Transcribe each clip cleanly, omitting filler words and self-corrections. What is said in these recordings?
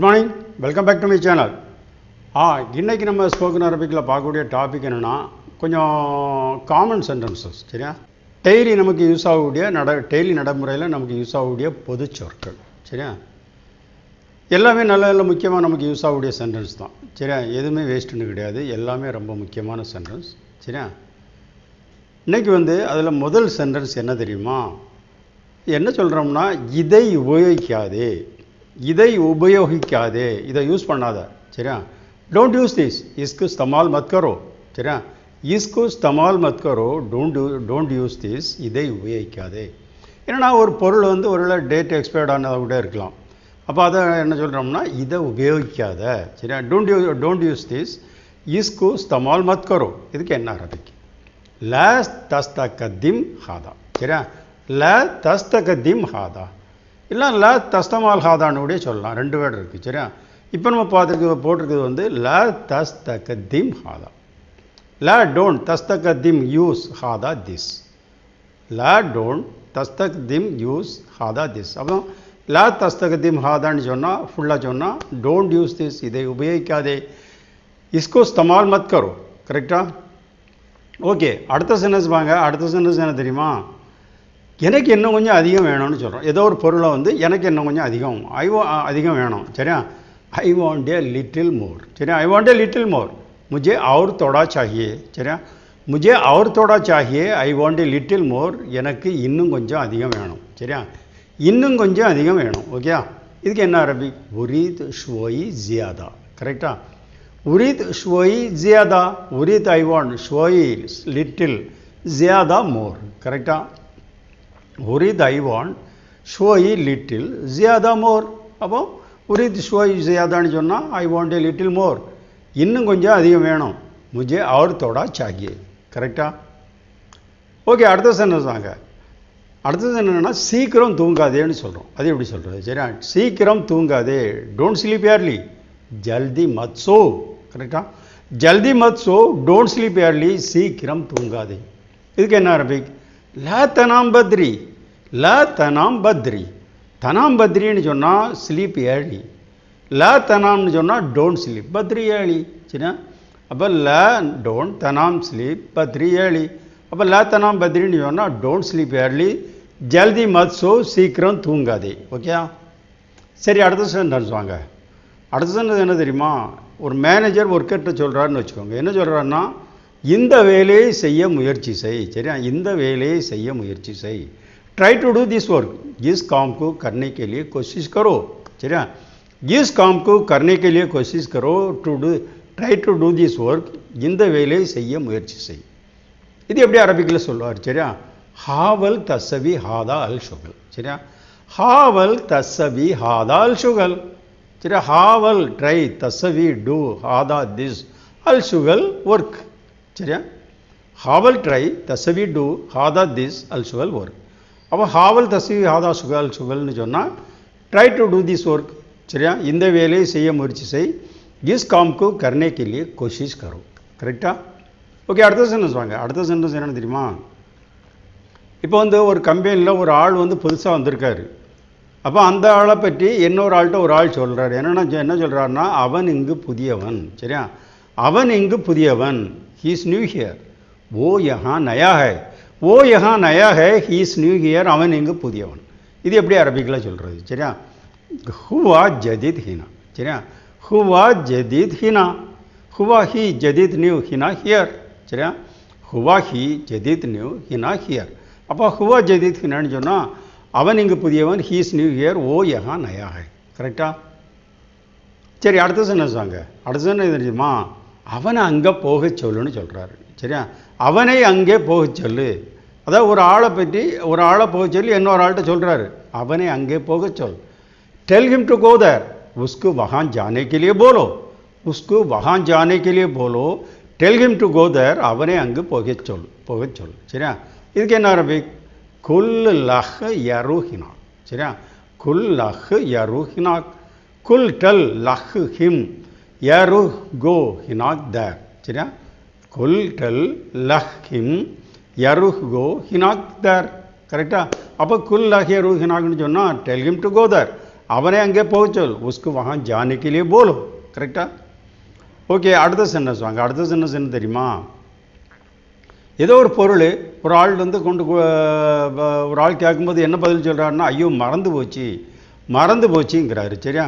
Good morning, welcome back to my channel. இன்றைக்கி நம்ம spoken அரபிக்கில் பார்க்கக்கூடிய டாபிக் என்னென்னா கொஞ்சம் காமன் சென்டென்சஸ். சரியா, டெய்லி நமக்கு யூஸ் ஆகக்கூடிய டெய்லி நடைமுறையில் நமக்கு யூஸ் ஆகக்கூடிய பொது சொற்கள். சரியா, எல்லாமே நல்ல நல்ல முக்கியமாக நமக்கு யூஸ் ஆகக்கூடிய சென்டென்ஸ் தான். சரியா, எதுவுமே வேஸ்ட்டுன்னு கிடையாது, எல்லாமே ரொம்ப முக்கியமான சென்டென்ஸ். சரியா, இன்றைக்கி அதில் முதல் சென்டென்ஸ் என்ன தெரியுமா? என்ன சொல்கிறோம்னா, இதை உபயோகிக்காதே, இதை யூஸ் பண்ணாத. சரியா, டோன்ட் யூஸ் திஸ், இஸ்கு இஸ்தமால் மத் கரோ. சரியா, இஸ்கு இஸ்தமால் மத் கரோ, டோன்ட் யூஸ் திஸ், இதை உபயோகிக்காதே. ஏன்னா ஒரு பொருள் ஒரு டேட் எக்ஸ்பயர்ட் ஆனதாக கூட இருக்கலாம். அப்போ அதை என்ன சொல்கிறோம்னா, இதை உபயோகிக்காத. சரியா, டோன்ட் யூஸ் திஸ், இஸ்கு இஸ்தமால் மத் கரோ. இதுக்கு என்ன அரபிக்கு? லா தஸ்தகதிம் ஹாதா. சரியா, லா தஸ்தகதிம் ஹாதா இல்லை லா தஸ்தமால் ஹாதான்னு கூட சொல்லலாம், ரெண்டு வேர்டு இருக்குது. சரியா, இப்போ நம்ம போட்டிருக்கிறது லா தஸ்தகதிம் ஹாதா. லா டோன்ட் தஸ்தகதிம் யூஸ் ஹாதா திஸ். லா டோன்ட் தஸ்தகதிம் யூஸ் ஹாதா திஸ். அப்புறம் லா தஸ்தகதிம் ஹாதான்னு சொன்னால் ஃபுல்லாக சொன்னால் டோன்ட் யூஸ் திஸ், இதை உபயோகிக்காதே. இஸ்கோ இஸ்தமால் மத் கரோ. கரெக்டா? ஓகே, அடுத்த சென்டென்ஸ் வாங்க. அடுத்த சென்டென்ஸ் என்ன தெரியுமா? எனக்கு இன்னும் கொஞ்சம் அதிகம் வேணும்னு சொல்கிறோம். ஏதோ ஒரு பொருளை எனக்கு இன்னும் கொஞ்சம் அதிகம் வேணும். சரியா, I want a little more. சரியா, I want a little more, முझे और थोड़ा चाहिए. சரியா, मुझे और थोड़ा चाहिए, I want a little more, எனக்கு இன்னும் கொஞ்சம் அதிகம் வேணும். சரியா, இன்னும் கொஞ்சம் அதிகம் வேணும். ஓகே, இதுக்கு என்ன அரபி? உரீத் ஷ்வோயி ஜியாதா. கரெக்டா? உரீத் ஷ்வோயி ஜியாதா. உரீத் ஐ வாண்ட், ஷ்வோயி லிட்டில், ஜியாதா மோர். கரெக்டா? உரீத் ஐ வாண்ட், ஷ்வோயி லிட்டில், ஜியாதா மோர். அப்போ உரீத் ஷ்வோயி ஜியாதான்னு சொன்னால் I want a little more, இன்னும் கொஞ்சம் அதிகம் வேணும். முझे और थोड़ा चाहिए. கரெக்டா? ஓகே, அடுத்த சென்டென்ஸ் வாங்க. அடுத்தது என்னென்னா, சீக்கிரம் தூங்காதேன்னு சொல்கிறோம். அது எப்படி சொல்கிறது? சரியா, சீக்கிரம் தூங்காதே, டோன்ட் ஸ்லீப் ஏர்லி, ஜல்தி மத் சோ. கரெக்டா? ஜல்தி மத் சோ, டோன்ட் ஸ்லீப் ஏர்லி, சீக்கிரம் தூங்காதே. இதுக்கு என்ன அரபிக்? லா தனாம் பத்ரி. லா தனாம் பத்ரி. தனாம் பத்ரின்னு சொன்னால் ஸ்லீப் ஏர்லி. லா தனாம்னு சொன்னால் டோன்ட் ஸ்லீப், பத்ரி ஏர்லி. சரியா, அப்போ லா டோன்ட் தனாம் ஸ்லீப், பத்ரி ஏர்லி. அப்போ லா தனாம் பத்ரின்னு சொன்னால் டோன்ட் ஸ்லீப் ஏர்லி, ஜல்தி மத் சோ, சீக்கிரம் தூங்காதே. ஓகே, சரி, அடுத்த சென்டென்ஸ் வாங்க. அடுத்த சென்டென்ஸ் என்ன தெரியுமா? ஒரு மேனேஜர் ஒர்க்கர்கிட்ட சொல்கிறாருன்னு வச்சுக்கோங்க. என்ன சொல்கிறாருன்னா, இந்த வேலையை செய்ய முயற்சி செய். சரியா, இந்த வேலையை செய்ய முயற்சி செய். Try to do this work, इस काम को करने के लिए कोशिश करो. சரியா, इस काम को करने के लिए कोशिश करो, try to do this work, இந்த வேலையை செய்ய முயற்சி செய். இது எப்படி அரபிக்கில் சொல்லுவார்? சரியா, ஹாவல் தசவி ஹாதா அல் ஷுகல். சரியா, ஹாவல் தசவி ஹாதா அல் ஷுகல். சரியா, ஹாவல் ட்ரை, தசவி டூ, ஹாதா திஸ், அல் ஷுகல் ஒர்க். சரியா, ஹாவல் ட்ரை, தசவி டூ, ஹாதா திஸ், அல் ஷுகல் ஒர்க். அப்போ ஹாவல் தசவி ஹாதா சுகல் சுகல்னு சொன்னால் try to do this work. சரியா, இந்த வேலையை செய்ய முயற்சி செய். இஸ் காம்க்கு கர்னே கே லியே கோஷிஷ் கரோ. கரெக்டா? ஓகே, அடுத்த சென்டென்ஸ் வாங்க. அடுத்த சென்டென்ஸ் என்னென்னு தெரியுமா? இப்போ ஒரு கம்பெனியில் ஒரு ஆள் புதுசாக வந்திருக்காரு. அப்போ அந்த ஆளை பற்றி இன்னொரு ஆள்கிட்ட ஒரு ஆள் சொல்கிறார். என்ன சொல்கிறாருன்னா, அவன் இங்கு புதியவன். சரியா, அவன் இங்கு புதியவன், he is new here. वो यहाँ नया है, वो यहाँ नया है, he is new here, அவன் இங்கு புதியவன். இது எப்படி அரபிக்கில் சொல்கிறது? சரியா, हुआ जदीद हिना. சரியா, हुआ जदीद हिना, हुआ ही जदीद न्यू, हिना हियर. சரியா, हुआ ही जदीद न्यू, हिना हियर. அப்போ हुआ जदीद हिनाன்னு சொன்னால் அவன் இங்கு புதியவன், he is new here, वो यहाँ नया है. கரெக்டா? சரி, அடுத்த சென்டென்ஸ் வாங்க. அடுத்த சென்டென்ஸ் தெரியுமா? அவனை அங்கே போக சொல்லுன்னு சொல்கிறாரு. சரியா, அவனை அங்கே போக சொல்லு. அதாவது ஒரு ஆளை போக சொல்லி இன்னொரு ஆள்கிட்ட சொல்கிறாரு, அவனை அங்கே போக சொல். Tell him to go there, உஸ்கு வஹான் ஜானே கே லியே போலோ, உஸ்கு வஹான் ஜானே கே லியே போலோ, tell him to go there, அவனை அங்கே போக சொல். சரியா, இதுக்கு என்ன அரபிக்? குல் லஹ் யருஹினா. சரியா, குல் லஹ் யருஹினா, குல் டெல் லஹ் ஹிம், யருஹ் கோ ஹினாக் தேர். சரியா, குல் டெல் லஹ் ஹிம், யருஹ் கோ ஹினாக் தேர். கரெக்டா? அப்போ குல் லஹ் யருஹ் ஹினாக்னு சொன்னால் டெல் ஹிம் டு கோ தேர், அவனே அங்கே போக சொல், உஸ்கு வஹாं जाने के लिए बोलो. கரெக்டா? ஓகே, அடுத்த சென்டென்ஸ் வாங்க. அடுத்த சென்டென்ஸ் என்ன தெரியுமா? ஏதோ ஒரு பொருள் ஒரு ஆள் வந்து ஒரு ஆள் கேட்கும்போது என்ன பதில் சொல்கிறாருன்னா, ஐயோ மறந்து போச்சுங்கிறாரு. சரியா?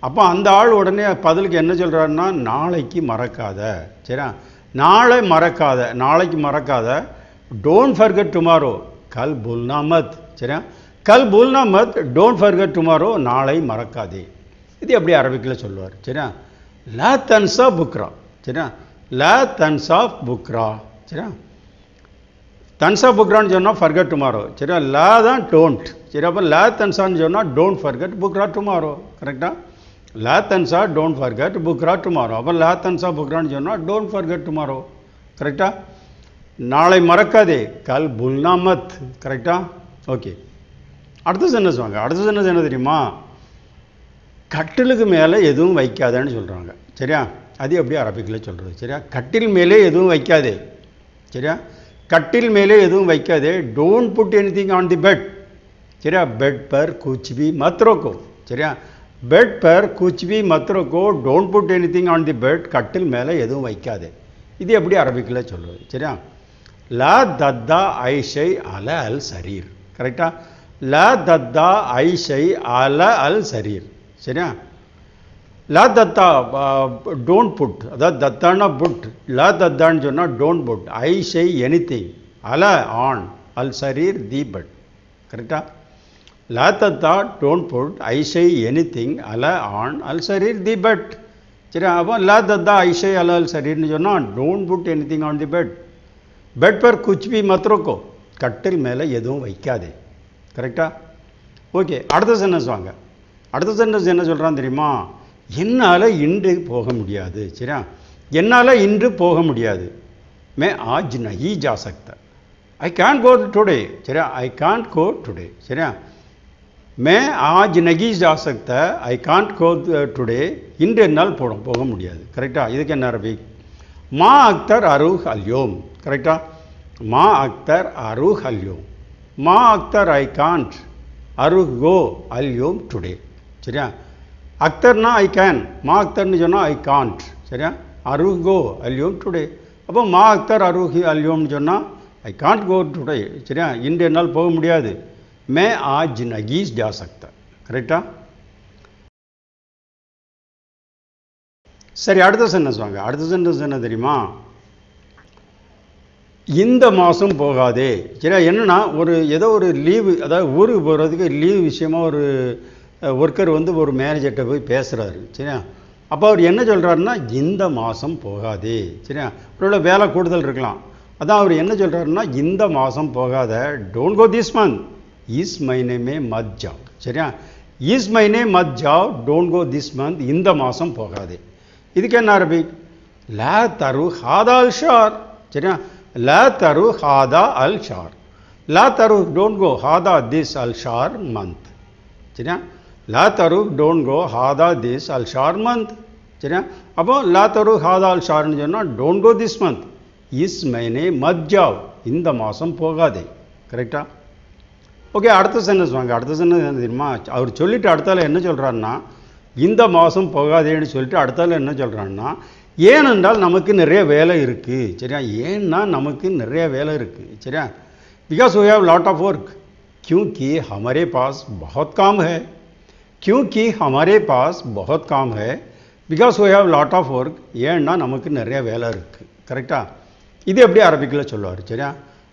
அப்போ அந்த ஆள் உடனே பதிலுக்கு என்ன சொல்கிறாருன்னா, நாளைக்கு மறக்காத. சரியா? நாளைக்கு மறக்காத. டோன்ட் ஃபர்கெட் டுமாரோ, கல் புல்னா மத். சரியா? கல் புல்னா மத், டோன்ட் ஃபர்கெட் டுமாரோ, நாளை மறக்காதே. இது எப்படி அரபிக்கில் சொல்லுவார். சரியா? லா தன்சா புக்ரா. சரியா? லா தன்சா புக்ரா. சரியா? தன்சா புக்ரான்னு சொன்னால் ஃபர்கெட் டுமாரோ. சரியா? லா தான் டோன்ட். சரி, அப்போ லா தன்சான்னு சொன்னால் டோன்ட் ஃபர்கெட் புக்ரா டுமாரோ. கரெக்டாக? லா தன்சா டோன்ட் ஃபர்கெட் புக்ரா டுமாரோ. அப்போ லா தன்சா புக்ரான்னு சொன்னால் டோன்ட் ஃபர்கெட் டுமாரோ. கரெக்டாக? நாளை மறக்காதே, கல் புல்னா மத். கரெக்டாக? ஓகே, அடுத்த சென்டென்ஸ் வாங்க. அடுத்த சென்டென்ஸ் என்ன தெரியுமா? கட்டிலுக்கு மேலே எதுவும் வைக்காதேன்னு சொல்கிறாங்க. சரியா? அது எப்படி அரபிக்கில் சொல்கிறது. சரியா? கட்டில் மேலே எதுவும் வைக்காதே. சரியா? கட்டில் மேலே எதுவும் வைக்காதே. Don't put anything on the bed. சரியா? பெட் பர் குச் பி மத் ரக்கோ. சரியா? பெட் பர் குச் பி மத் ரக்கோ, don't put anything on the bed. கட்டில் மேலே எதுவும் வைக்காதே. இது எப்படி அரபிக்கில் சொல்கிறது. சரியா? லா தத்தா ஐஷை அல அல் சரீர். கரெக்டா? லா தத்தா ஐஷை அல அல் சரீர். சரியா? லா தத்தா டோன்ட் புட், அதாவது தத்தானா புட், லா தத்தான்னு சொன்னால் டோன்ட் புட், ஐஷை எனிதிங், அல ஆன், அல் சரீர் தி பெட். கரெக்டா? லா தத்தா டோன்ட் புட் ஐஷை எனிதிங் அல ஆன் அல் சரீர் தி பெட். சரி, அப்போ லா தத்தா ஐஷை அல அல் சரீர்னு சொன்னால் don't put anything on the bed. Bed பர் குச் பி மத் ரக்கோ, கட்டில் மேலே எதுவும் வைக்காதே. கரெக்டா? ஓகே, அடுத்த சென்டென்ஸ் வாங்க. அடுத்த சென்டென்ஸ் என்ன சொல்கிறான்னு தெரியுமா? என்னால் இன்று போக முடியாது. சரியா? என்னால் இன்று போக முடியாது. மே ஆஜ் நஹி ஜா சக்தா, ஐ கான்ட் கோ டுடே. சரியா? I can't go today. சரியா? மே ஆஜ் நஹி ஜா சக்தா, ஐ கான்ட் கோ டுடே. இன்று என்னால் போக முடியாது. கரெக்டா? இதுக்கு என்ன அரபி? மா அக்தர் அருஹ் அல்யோம். கரெக்டா? மா அக்தர் அருஹ் அல்யோம். மா அக்தர் ஐ கான்ட் அருஹ் கோ அல்யோம் டுடே. சரியா? அக்தர்னா ஐ கேன், மா அக்தர்னு சொன்னால் ஐ கான்ட். சரியா? அருஹ் கோ அல்யோம் டுடே. அப்போ மா அக்தர் அருஹ் அல்யோம்னு சொன்னால் ஐ கான்ட் கோ டுடே. சரியா? இன்று என்னால் போக முடியாது. மே ஆஜ் நகீஸ் ஜா சக்தா. கரெக்டா? சரி, அடுத்த சென்டென்ஸ் வாங்க. அடுத்த சென்டென்ஸ் என்ன தெரியுமா? இந்த மாதம் போகாதே. சரியா? என்னென்னா ஏதோ ஒரு லீவு, அதாவது ஊருக்கு போகிறதுக்கு லீவு விஷயமா ஒரு ஒர்க்கர் வந்து ஒரு மேனேஜர்கிட்ட போய் பேசுகிறாரு. சரியா? அப்போ அவர் என்ன சொல்கிறாருன்னா, இந்த மாதம் போகாதே. சரியா? அவரோட வேலை கூடுதல் இருக்கலாம். அதான் அவர் என்ன சொல்கிறாருன்னா, இந்த மாதம் போகாத. டோன்ட் கோ திஸ் மந்த், இஸ் மைனே மத் ஜாவ். சரியா? இஸ் மைனே மத் ஜாவ், டோன்ட் கோ திஸ் மந்த், இந்த மாதம் போகாதே. இதுக்கு என்ன அரபி? லா தரு ஹாதா அல் ஷார். சரியா? லா தரு ஹாதா அல் ஷார். லா தரு டோன்ட் கோ ஹாதா திஸ் அல் ஷார் மந்த். சரியா? லா தரு டோன்ட் கோ ஹாதா திஸ் அல் ஷார் மந்த். சரியா? அப்போ லா தரு ஹாதா அல் ஷார்னு சொன்னால் டோன்ட் கோ திஸ் மந்த், இஸ் மைனே மத் ஜாவ், இந்த மாதம் போகாதே. கரெக்டா? ஓகே, அடுத்த சென்டென்ஸ் வாங்க. அடுத்த சென்டென்ஸ் என்ன தெரியுமா? அவர் சொல்லிவிட்டு அடுத்தால என்ன சொல்கிறாருன்னா, இந்த மாதம் போகாதேன்னு சொல்லிட்டு அடுத்தால என்ன சொல்கிறாருன்னா, ஏனென்றால் நமக்கு நிறைய வேலை இருக்குது. சரியா? ஏன்னா நமக்கு நிறைய வேலை இருக்குது. சரியா? Because we have lot of work. क्योंकि हमारे पास बहुत काम है. क्योंकि हमारे पास बहुत काम है. Because we have lot of work. ஏன்னா நமக்கு நிறைய வேலை இருக்குது. கரெக்டா? இது எப்படி அரபிக்கில் சொல்லுவார். சரியா?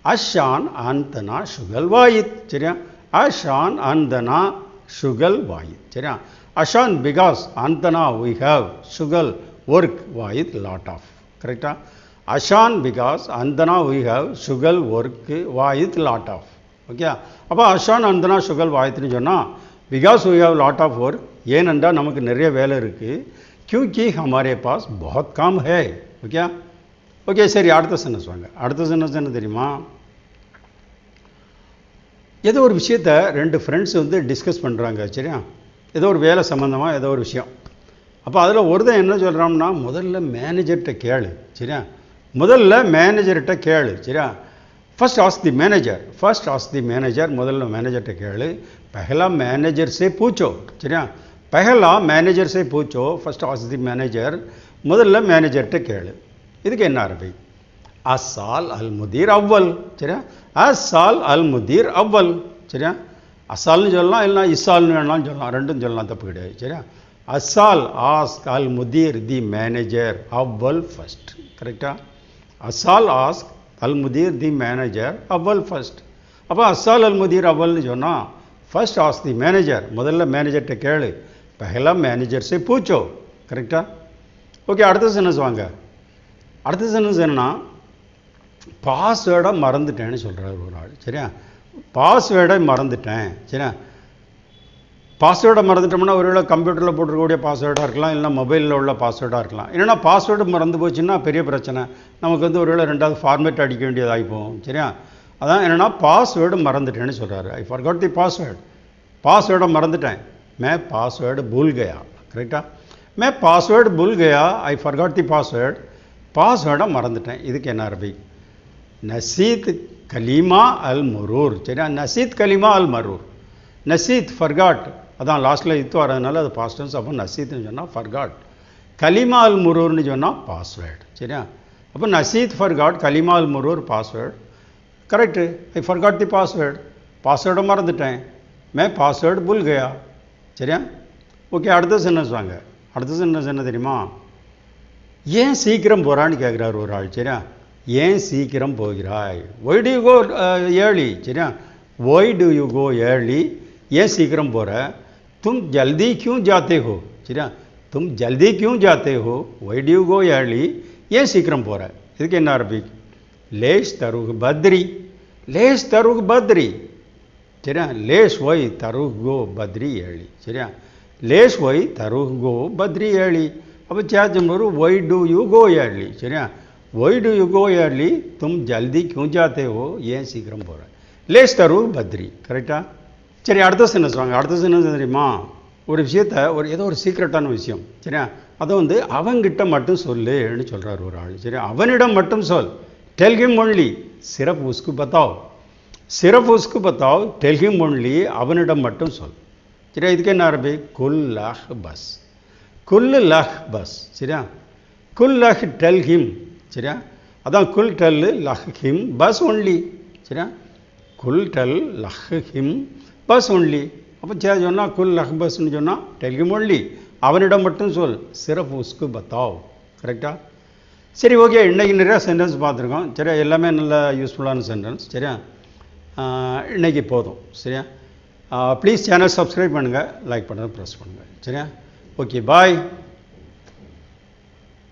அஷான் அந்தனா ஷுகல் வாயித். சரியா? அஷான் அந்தனா ஷுகல் வாயித். சரியா? அஷான் பிகாஸ், அந்தனா வி ஹேவ், ஷுகல் ஒர்க், வாயித் லாட் ஆஃப். கரெக்டா? அஷான் பிகாஸ், அந்தனா வி ஹேவ், ஷுகல் ஒர்க், வாயித் லாட் ஆஃப். ஓகே? அப்போ அஷான் அந்தனா ஷுகல் வாயித்னு சொன்னால் because we have lot of work, ஏனென்றால் நமக்கு நிறைய வேலை இருக்குது. क्योंकि हमारे पास बहुत काम है. ஓகே? ஓகே, சரி, அடுத்த சென்டென்ஸ் வாங்க. அடுத்த சென்டென்ஸ் என்ன தெரியுமா? ஏதோ ஒரு விஷயத்தை ரெண்டு ஃப்ரெண்ட்ஸ் வந்து டிஸ்கஸ் பண்ணுறாங்க. சரியா? ஏதோ ஒரு வேலை சம்மந்தமாக ஏதோ ஒரு விஷயம். அப்போ அதில் ஒருத்தன் என்ன சொல்கிறான்னா, முதல்ல மேனேஜர்கிட்ட கேளு. சரியா? முதல்ல மேனேஜர்கிட்ட கேளு. சரியா? First ask the manager, first ask the manager, முதல்ல मैनेजर கேளு. पहला मैनेजर से पूछो. சரியா? पहला मैनेजर से पूछो, फर्स्ट आस्क द मैनेजर, முதல்ல मैनेजर கேளு. இதுக்கு என்ன அரபி? அஸ்ஸால் அல் முதீர் அவ்வல். சரியா? அஸ்ஸால் அல் முதீர் அவ்வல். சரியா? அஸ்ஸால்னு சொல்லலாம், இல்லைனா இஸ்ஸால்னு வேணாலும் சொல்லலாம், ரெண்டும் சொல்லலாம், தப்பு கிடையாது. சரியா? அஸ்ஸால் ask Al முதீர் the manager Awwal first. கரெக்டா? அஸ்ஸால் ask Al முதீர் the manager Awwal first. அப்போ அஸ்ஸால் அல் முதீர் அவ்வல்னு சொன்னால் ஃபர்ஸ்ட் ஆஸ்க் தி மேனேஜர், முதல்ல மேனேஜர்கிட்ட கேளு. பஹலா மேனேஜர் சே பூச்சோ. கரெக்டா? ஓகே, அடுத்த சென்டென்ஸ் வாங்க. அடுத்த சென்டென்ஸ் என்னன்னா, பாஸ்வேர்டை மறந்துட்டேன்னு சொல்கிறார் ஒரு ஆள். சரியா? பாஸ்வேர்டை மறந்துட்டேன். சரியா? பாஸ்வேர்டை மறந்துட்டோம்னா ஒருவேளை கம்ப்யூட்டரில் போட்டிருக்கக்கூடிய பாஸ்வேர்டாக இருக்கலாம், இல்லைனா மொபைலில் உள்ள பாஸ்வேர்டாக இருக்கலாம். இல்லைனா பாஸ்வேர்டு மறந்து போச்சுன்னா பெரிய பிரச்சனை, நமக்கு ஒருவேளை ரெண்டாவது ஃபார்மேட் அடிக்க வேண்டியதாகி போகும். சரியா? அதான் என்னென்னா பாஸ்வேர்டு மறந்துட்டேன்னு சொல்கிறாரு. ஐ ஃபர்காட் தி பாஸ்வேர்டு, பாஸ்வேர்டை மறந்துட்டேன். மே பாஸ்வேர்டு பூல் கயா. கரெக்டாக? மே பாஸ்வேர்டு பூல் கயா, ஐ ஃபர்காட் தி பாஸ்வேர்டு, பாஸ்வேர்டை மறந்துட்டேன். இதுக்கு என்ன அரபி? நசீத் கலீமா அல் மரூர். சரியா? நசீத் கலீமா அல் மரூர். நசீத் ஃபர்காட், அதான் லாஸ்ட்டில் இத்து வரதுனால அது பாஸ்ட் டென்ஸ். அப்போ நசீத்னு சொன்னால் ஃபர்காட், கலிமா அல் முரூர்னு சொன்னால் பாஸ்வேர்டு. சரியா? அப்போ நசீத் ஃபர்காட், கலிமா அல் முரூர் password. Correct. I forgot the password, பாஸ்வேர்டை மறந்துட்டேன். மே பாஸ்வேர்டு புல் கயா. சரியா? ஓகே, அடுத்த சென்டென்ஸ் வாங்க. அடுத்த சென்டென்ஸ் என்ன தெரியுமா? ஏன் சீக்கிரம் போகிறான்னு கேட்குறாரு ஒரு ஆள். சரியா? ஏன் சீக்கிரம் போகிறாய்? Why do you go early. சரியா? Why do you go early, ஏன் சீக்கிரம் போகிற? तुम जल्दी क्यों जाते हो. சரியா? तुम जल्दी क्यों जाते हो, why do you go early, ஏன் சீக்கிரம் போகிற? இதுக்கு என்ன அரபிக்? லேஷ் தருக் பத்ரி. லேஷ் தருக் பத்ரி. சரியா? லேஷ் ஒய் தருக் கோ பத்ரி ஏழி. சரியா? லேஷ் ஒய் தருக் கோ பத்ரி ஏழி. அப்போ சேச்சம் வரும் why do you go early. சரியா? Why do you go early, तुम जल्दी क्यों जाते हो, ஏன் சீக்கிரம் போகிற? லேஷ் தருக் பத்ரி. கரெக்டா? சரி, அடுத்த சென்டென்ஸ் வாங்க. அடுத்த சென்டென்ஸ் தெரியுமா? ஒரு விஷயத்தை ஏதோ ஒரு சீக்ரெட்டான விஷயம். சரியா? அதை அவங்கிட்ட மட்டும் சொல்லுன்னு சொல்கிறார் ஒரு ஆள். சரியா? அவனிடம் மட்டும் சொல். டெல் ஹிம் ஒன்லி, சிறப் உஸ்கு பத்தாவ். சிறப் உஸ்கு பத்தாவ், டெல் ஹிம் ஒன்லி, அவனிடம் மட்டும் சொல். சரியா? இதுக்கு என்ன அரபி? குல் லஹ் பஸ். குல் லஹ் பஸ். சரியா? குல் லஹ் டெல் ஹிம். சரியா? அதான் குல் டெல் லஹ் ஹிம் பஸ் ஒன்லி. சரியா? குல் டெல் லஹ் ஹிம் பஸ் ஒன்லி. அப்போ சொன்னால் குல் லஹ் பஸ்ன்னு சொன்னால் டெல்கிம் ஒன்லி, அவனிடம் மட்டும் சொல். சிறப் உஸ்கு பத்தாவ். கரெக்டாக? சரி, ஓகே, இன்றைக்கி நிறையா சென்டென்ஸ் பார்த்துருக்கோம். சரியா? எல்லாமே நல்ல யூஸ்ஃபுல்லான சென்டென்ஸ். சரியா? இன்றைக்கி போதும். சரியா? ப்ளீஸ் சேனல் சப்ஸ்கிரைப் பண்ணுங்கள், லைக் பண்ணுங்கள், ப்ரெஸ் பண்ணுங்கள். சரியா? ஓகே, பாய்.